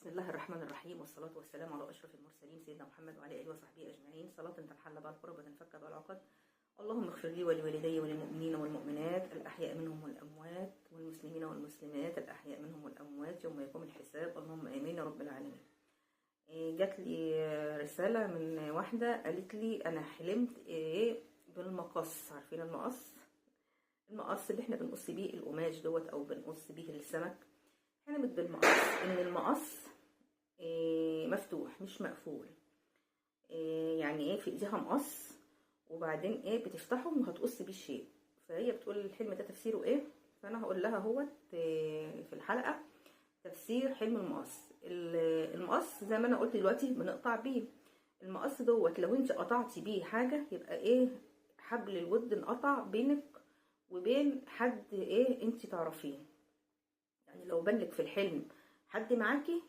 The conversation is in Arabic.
بسم الله الرحمن الرحيم، والصلاة والسلام على أشرف المرسلين سيدنا محمد وعلى آله وصحبه أجمعين، صلاة تنحل بها القرب وتنفك بها العقد. اللهم اغفر لي ولوالدي وللمؤمنين والمؤمنات الأحياء منهم والأموات، والمسلمين والمسلمات الأحياء منهم والأموات يوم يقوم الحساب، اللهم آمين يا رب العالمين. جات لي رسالة من واحدة قالت لي أنا حلمت بالمقص. عارفين المقص اللي احنا بنقص بيه القماش دوت أو بنقص بيه السمك. حلمت بالمقص، إن المقص مفتوح مش مقفول. يعني في ايديها مقص وبعدين بتفتحه وهتقص بيه الشيء. فهي بتقول الحلم ده تفسيره ايه، فانا هقول لها هوت في الحلقه تفسير حلم المقص. المقص زي ما انا قلت دلوقتي بنقطع بيه. المقص دوت لو انت قطعتي بيه حاجه يبقى حبل الود انقطع بينك وبين حد انت تعرفيه. يعني لو بانلك في الحلم حد معاكي